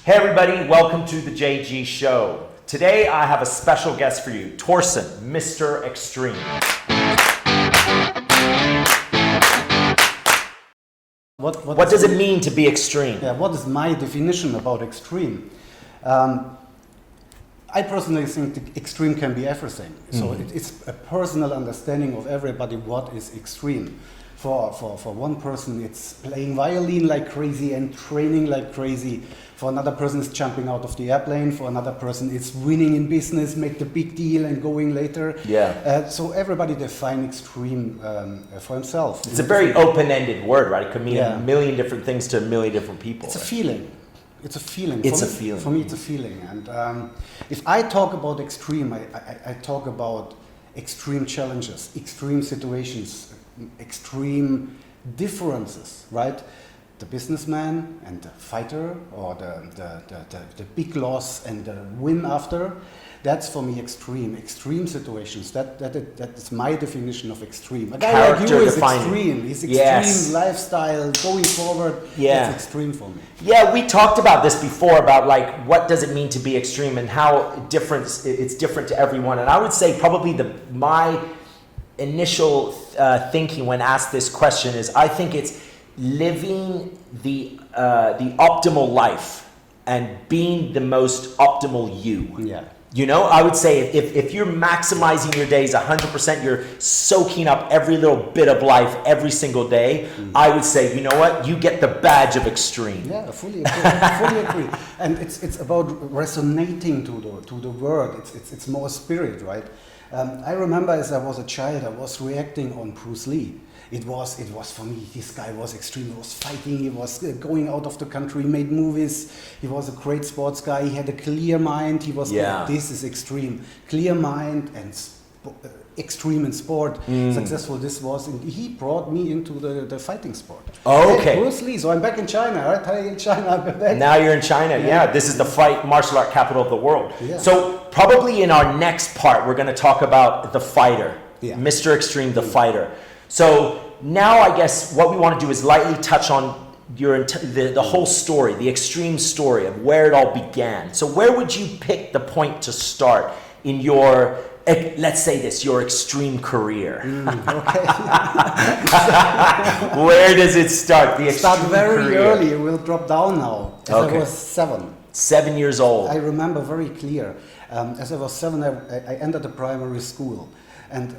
Hey everybody, welcome to the JG Show. Today I have a special guest for you, Torsten, Mr. Extreme. What does it mean to be extreme? Yeah, what is my definition about extreme? I personally think the extreme can be everything. So it's a personal understanding of everybody what is extreme. For one person it's playing violin like crazy and training like crazy. For another person it's jumping out of the airplane. For another person it's winning in business, make the big deal and going later. Yeah. So everybody define extreme for himself. It's a very open-ended word, right? It could mean a million different things to a million different people. It's a feeling. It's a feeling. For me, it's a feeling. And if I talk about extreme, I talk about extreme challenges, extreme situations, extreme differences, right? The businessman and the fighter, or the big loss and the win after. That's for me extreme situations. That is my definition of extreme. A guy like you is extreme. He's extreme lifestyle going forward. That's extreme for me. Yeah, we talked about this before about like what does it mean to be extreme and how it's different to everyone. And I would say probably my initial thinking when asked this question is I think it's living the optimal life and being the most optimal you. Yeah. You know, I would say if you're maximizing your days 100%, you're soaking up every little bit of life every single day, I would say, you know what, you get the badge of extreme. Yeah, I fully agree. And it's about resonating to the word. It's more spirit, right? I remember as I was a child, I was reacting on Bruce Lee. It was for me, this guy was extreme. He was fighting, he was going out of the country, made movies. He was a great sports guy. He had a clear mind. He was this is extreme. Clear mind and extreme in sport. Successful this was. And he brought me into the fighting sport. Oh, okay. Bruce Lee. So I'm back in China, right? Hey, in China. I'm back. Now you're in China. Yeah, this is the martial art capital of the world. Yeah. So probably in our next part, we're going to talk about the fighter, Mr. Extreme, the fighter. So now I guess what we want to do is lightly touch on the whole story, the extreme story of where it all began. So where would you pick the point to start in your, let's say this, your extreme career? Okay. Where does it start? The extreme Start very career. early. It will drop down now. As I was 7. 7 years old. I remember very clear. As I was 7, I entered the primary school. And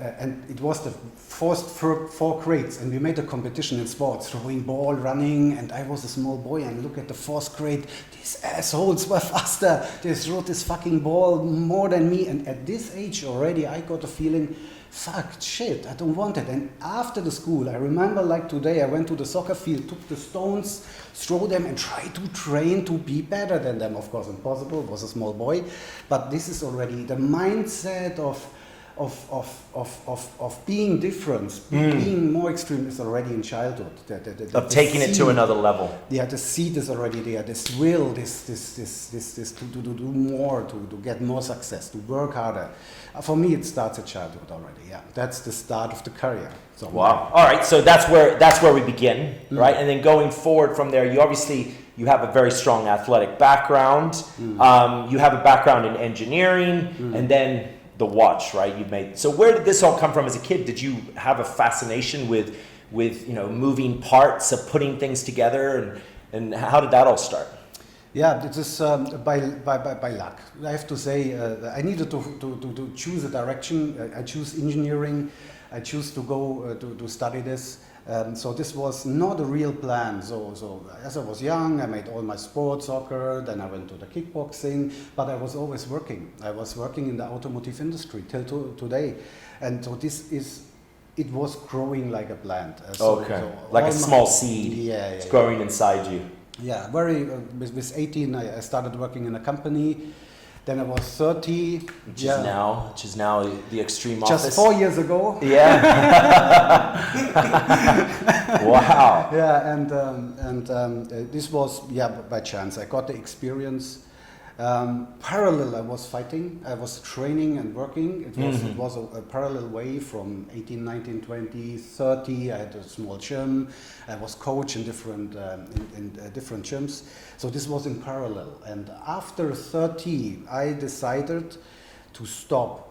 it was the first 4 grades, and we made a competition in sports, throwing ball, running, and I was a small boy, and look at the 4th grade, these assholes were faster, they threw this fucking ball more than me, and at this age already I got a feeling, fuck, shit, I don't want it. And after the school, I remember like today, I went to the soccer field, took the stones, throw them and try to train to be better than them. Of course, impossible, was a small boy, but this is already the mindset of being different, being more extreme is already in childhood. Of taking it to another level. Yeah, the seed is already there. This will, this to do more, to get more success, to work harder. For me, it starts at childhood already. Yeah, that's the start of the career. So, wow. All right, so that's where we begin, right? And then going forward from there, you have a very strong athletic background. You have a background in engineering, and then the watch, right? You've made. So where did this all come from as a kid? Did you have a fascination with moving parts, of putting things together, and how did that all start? Yeah, it is by luck. I have to say, I needed to choose a direction. I choose engineering. I choose to go to study this. So this was not a real plan. So as I was young, I made all my sports, soccer, then I went to the kickboxing, but I was always working. I was working in the automotive industry till today. And so it was growing like a plant. Like a small seed. Yeah. It's growing inside you. Yeah, with 18, I started working in a company. Then I was 30. Which is now the extreme office. Just 4 years ago. Yeah. Wow. Yeah, and this was by chance. I got the experience. Parallel, I was fighting, I was training and working. It was a parallel way from 18, 19, 20, 30. I had a small gym. I was coach in different different gyms. So this was in parallel. And after 30, I decided to stop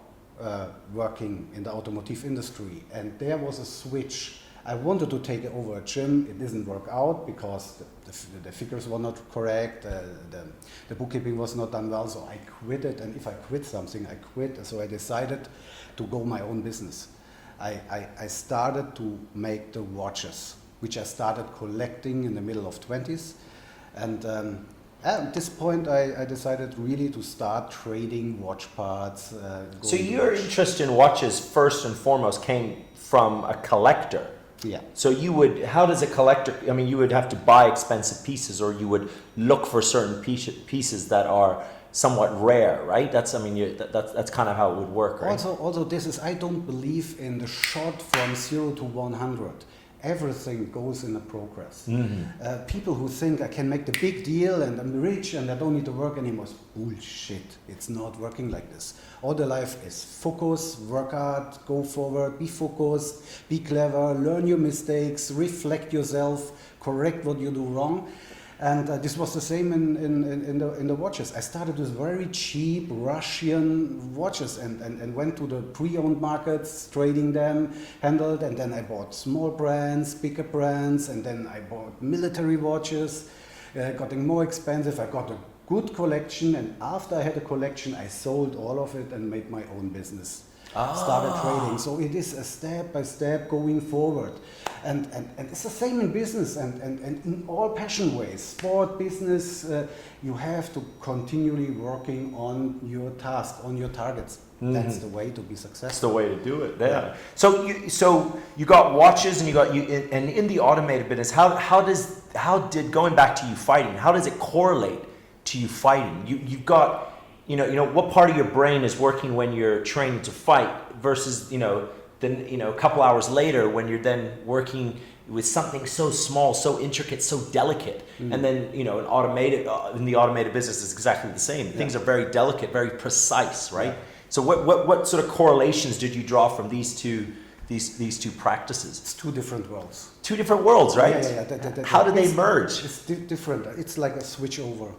working in the automotive industry. And there was a switch. I wanted to take over a gym. It didn't work out because the figures were not correct. The bookkeeping was not done well. So I quit it. And if I quit something, I quit. So I decided to go my own business. I started to make the watches, which I started collecting in the middle of 20s. And at this point, I decided really to start trading watch parts. So your interest in watches, first and foremost, came from a collector. Yeah. So how does a collector, I mean, you would have to buy expensive pieces, or you would look for certain pieces that are somewhat rare, right? That's kind of how it would work, right? Also, I don't believe in the shot from 0 to 100. Everything goes in a progress. People who think I can make the big deal and I'm rich and I don't need to work anymore, is bullshit. It's not working like this. All the life is focus, work hard, go forward, be focused, be clever, learn your mistakes, reflect yourself, correct what you do wrong. And this was the same in the watches. I started with very cheap Russian watches and went to the pre-owned markets, trading them, handled, and then I bought small brands, bigger brands, and then I bought military watches, getting more expensive. I got a good collection, and after I had a collection, I sold all of it and made my own business. Started trading. So it is a step by step going forward. And it's the same in business and in all passion ways. Sport, business, you have to continually working on your task, on your targets. That's the way to be successful. That's the way to do it. Yeah. So you got watches and and in the automated business, how did going back to you fighting, how does it correlate to you fighting? You've got what part of your brain is working when you're training to fight versus, then, a couple hours later when you're then working with something so small, so intricate, so delicate. And then, in the automated business is exactly the same. Things are very delicate, very precise, right? Yeah. So what sort of correlations did you draw from these two practices? It's two different worlds. Two different worlds, right? Yeah. How did they merge? It's different. It's like a switch over.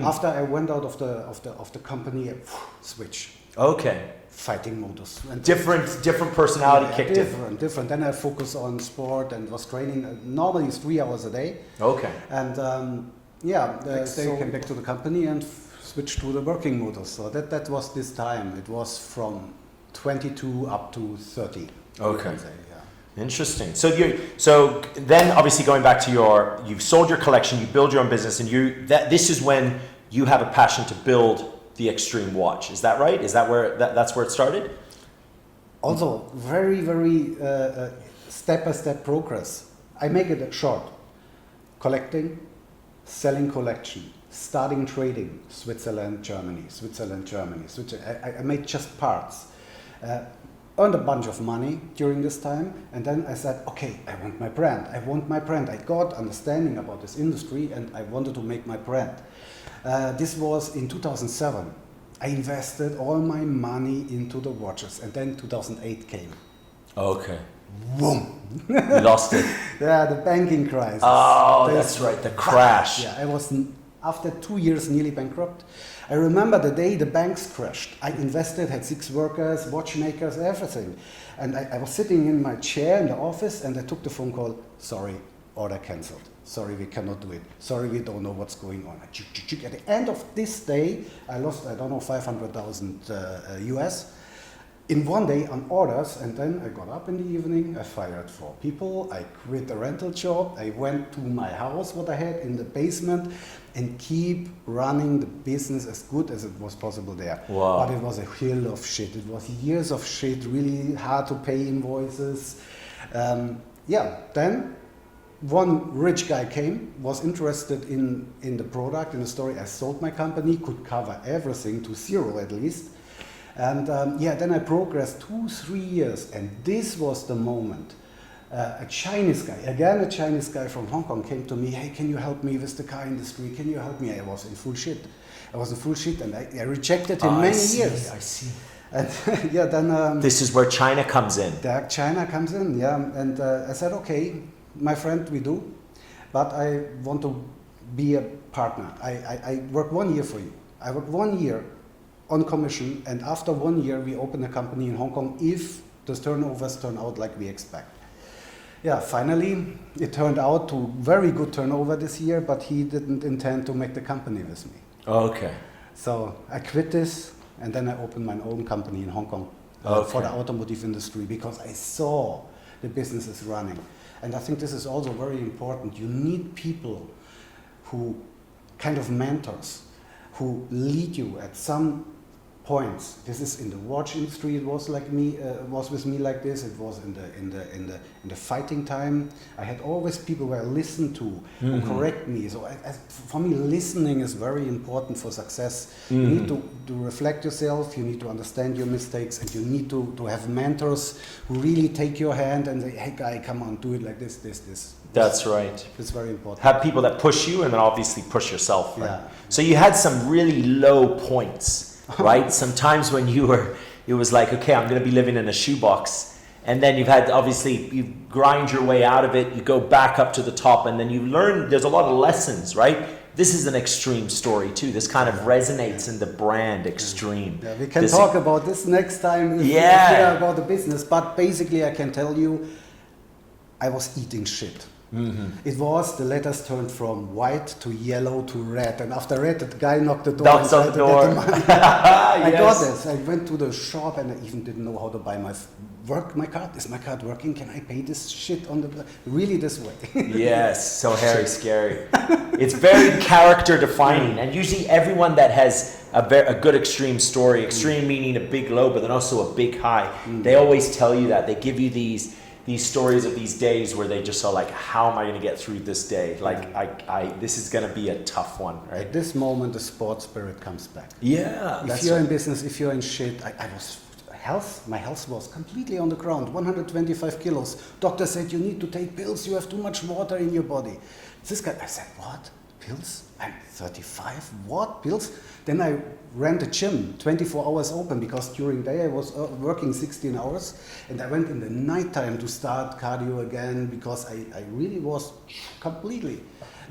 After I went out of the company, switch. Okay. Fighting modus. And different personality kicked in. Different. Then I focused on sport and was training. Normally it's 3 hours a day. Okay. And next day I came back to the company and switched to the working modus. So that was this time. It was from 22 up to 30. Okay. Interesting. So then obviously going back to you've sold your collection, you build your own business, and this is when you have a passion to build the extreme watch. Is that right? Is that that's where it started? Also, very, very step-by-step progress. I make it short. Collecting, selling collection, starting trading, Switzerland, Germany. I made just parts. Earned a bunch of money during this time, and then I said, okay, I want my brand. I got understanding about this industry, and I wanted to make my brand. This was in 2007. I invested all my money into the watches, and then 2008 came. Okay. Boom! You lost it. Yeah, the banking crisis. Oh, that's right, the crash. Yeah, I was, after 2 years, nearly bankrupt. I remember the day the banks crashed. I invested, had 6 workers, watchmakers, everything. And I was sitting in my chair in the office and I took the phone call. Sorry, order cancelled. Sorry, we cannot do it. Sorry, we don't know what's going on. At the end of this day, I lost, 500,000 US in one day on orders. And then I got up in the evening, I fired 4 people, I quit the rental job, I went to my house, what I had in the basement, and keep running the business as good as it was possible there. Wow. But it was a hill of shit. It was years of shit, really hard to pay invoices. Then one rich guy came, was interested in the product, in the story. I sold my company, could cover everything to 0 at least. And then I progressed 2-3 years, and this was the moment A Chinese guy from Hong Kong came to me, hey, can you help me with the car industry? Can you help me? I was in full shit. And I rejected him many years. I see. And yeah, then... this is where China comes in. China comes in, yeah. And I said, okay, my friend, we do, but I want to be a partner. I work 1 year for you. I work 1 year on commission, and after 1 year, we open a company in Hong Kong if the turnovers turn out like we expect. Yeah, finally, it turned out to very good turnover this year, but he didn't intend to make the company with me. Okay. So I quit this, and then I opened my own company in Hong Kong for the automotive industry, because I saw the business is running. And I think this is also very important. You need people who kind of mentors, who lead you at some points. This is in the watch industry. It was like me, was with me like this. It was in the fighting time. I had always people who I listened to who correct me. So for me, listening is very important for success. You need to reflect yourself. You need to understand your mistakes, and you need to have mentors who really take your hand and say, "Hey, guy, come on, do it like this." That's right. It's very important. Have people that push you, and then obviously push yourself. Right? Yeah. So you had some really low points. Right? Sometimes when it was like, okay, I'm going to be living in a shoebox. And then you grind your way out of it, you go back up to the top, and then you learn, there's a lot of lessons, right? This is an extreme story too. This kind of resonates in the brand extreme. Yeah, we can talk about this next time if we care about the business. But basically I can tell you, I was eating shit. It was, the letters turned from white to yellow to red, and after red, the guy knocked the door. Knocks on the door. I got this. I went to the shop and I even didn't know how to buy my card. Is my card working? Can I pay this shit on the really this way? Yes, so hairy, scary. It's very character defining, and usually everyone that has a good extreme story, extreme meaning a big low, but then also a big high. They always tell you that. They give you these stories of these days where they just are like, how am I going to get through this day? Like, this is going to be a tough one, right? At this moment, the sports spirit comes back. Yeah. If you're in business, if you're in shit, my health was completely on the ground, 125 kilos. Doctor said, you need to take pills, you have too much water in your body. This guy, I said, what? Pills? I'm 35, what? Pills? Then I ran the gym, 24 hours open, because during the day I was working 16 hours, and I went in the nighttime to start cardio again, because I really was completely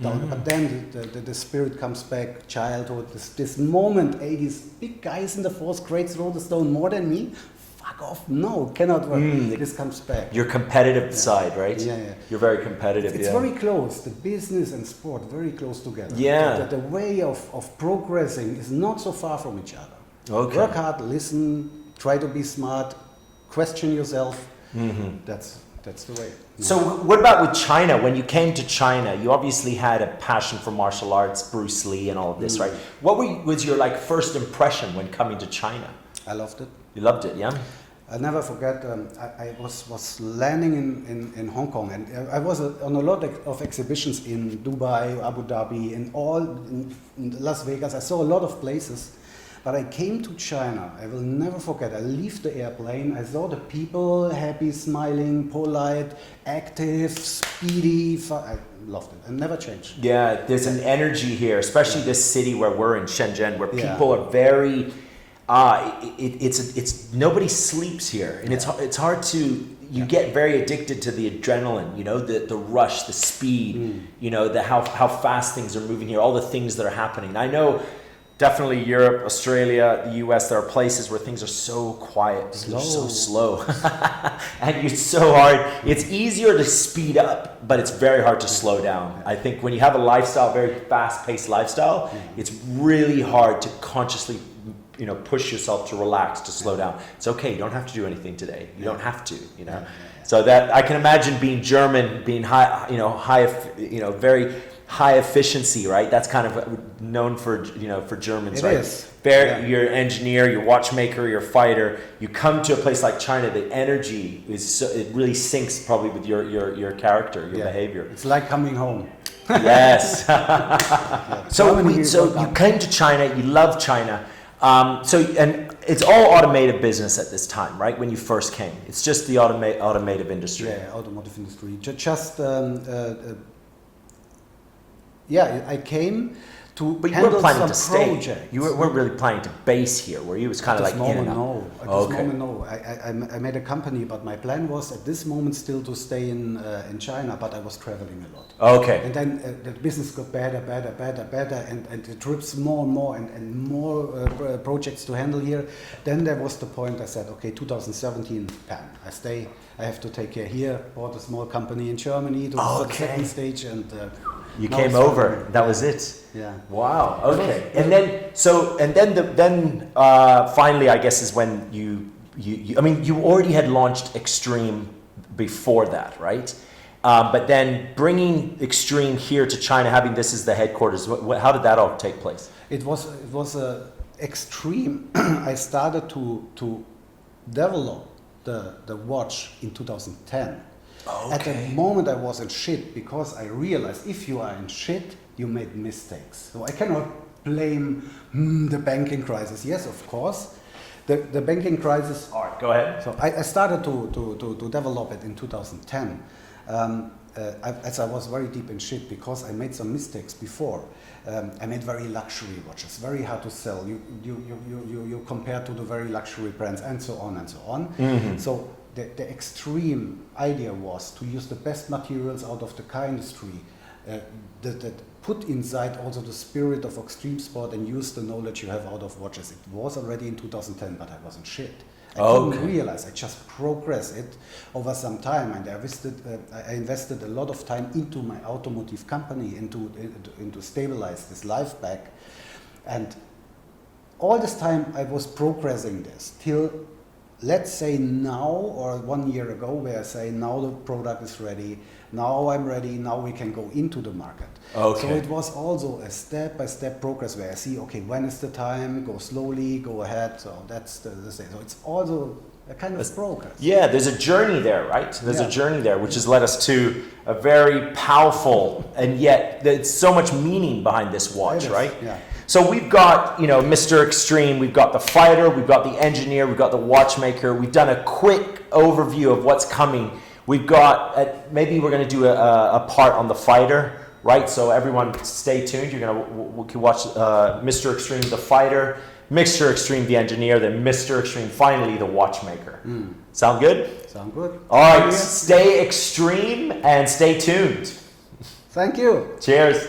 down. But then the spirit comes back, childhood, this moment, these big guys in the 4th grade throw the stone more than me. Fuck off, no, cannot work. This comes back. Your competitive side, right? Yeah. You're very competitive. It's very close, the business and sport, very close together. Yeah. The way of progressing is not so far from each other. Okay. Work hard, listen, try to be smart, question yourself. That's the way. So what about with China? When you came to China, you obviously had a passion for martial arts, Bruce Lee and all of this, right? What was your first impression when coming to China? I loved it. You loved it, yeah? I'll never forget, I was landing in Hong Kong, and I was on a lot of exhibitions in Dubai, Abu Dhabi, in Las Vegas. I saw a lot of places, but I came to China. I will never forget. I left the airplane. I saw the people happy, smiling, polite, active, speedy. I loved it. And never changed. Yeah, there's an energy here, especially this city where we're in, Shenzhen, where people are very... it's nobody sleeps here, and it's hard to get very addicted to the adrenaline, the rush, the speed, the how fast things are moving here, all the things that are happening. I know definitely Europe, Australia, the US, there are places where things are so quiet, they're so slow, and it's so hard. It's easier to speed up, but it's very hard to slow down. I think when you have a lifestyle, very fast-paced lifestyle, it's really hard to consciously push yourself to relax, to slow down. It's okay. You don't have to do anything today. You don't have to, So that I can imagine being German, being very high efficiency, right? That's kind of known for Germans, right? It is. You're an engineer, you're a watchmaker, you're a fighter. You come to a place like China, the energy it really syncs probably with your character, your behavior. It's like coming home. Yes. So you came to China. You love China. So, and it's all automotive business at this time, right? When you first came, it's just the automotive industry. Yeah, automotive industry. Yeah, I came to But you handle weren't planning some to projects. stay. You weren't really planning to base here, were you? It was kind of like in and out. No. At this moment, no. I made a company, but my plan was at this moment still to stay in China, but I was traveling a lot. Okay. And then the business got better, and the trips more and more, and more projects to handle here. Then there was the point I said, okay, 2017, I stay. I have to take care here. Bought a small company in Germany to the second stage, and you came over. That was it. Yeah. Wow. Okay. And then finally, I guess, is when you I mean, you already had launched Extreme before that, right? But then bringing Extreme here to China, having this as the headquarters, how did that all take place? It was Extreme. I started to develop the watch in 2010. Okay. At the moment I was in shit because I realized if you are in shit, you made mistakes. So I cannot blame the banking crisis. Yes, of course, the banking crisis. All right, go ahead. So I started to develop it in 2010. As I was very deep in shit because I made some mistakes before. I made very luxury watches, very hard to sell. You compare to the very luxury brands and so on and so on. Mm-hmm. So the extreme idea was to use the best materials out of the car industry, that put inside also the spirit of extreme sport and use the knowledge you have out of watches. It was already in 2010, but I wasn't shit. I couldn't realize. I just progressed it over some time, and I invested a lot of time into my automotive company, into stabilize this life back, and all this time I was progressing this till, let's say now or 1 year ago, where I say now the product is ready, now I'm ready, now we can go into the market. Okay. So it was also a step-by-step progress where I see, okay, when is the time, go slowly, go ahead. So that's the thing. So it's also a kind of progress. Yeah, there's a journey there, right? There's a journey there, which has led us to a very powerful, and yet there's so much meaning behind this watch, right? Yeah. So we've got, Mr. Extreme, we've got the fighter, we've got the engineer, we've got the watchmaker. We've done a quick overview of what's coming. We've got, maybe we're going to do a part on the fighter, right? So everyone stay tuned. We can watch Mr. Extreme, the fighter, Mr. Extreme, the engineer, then Mr. Extreme, finally the watchmaker. Sound good? Sound good. All right, stay extreme and stay tuned. Thank you. Cheers.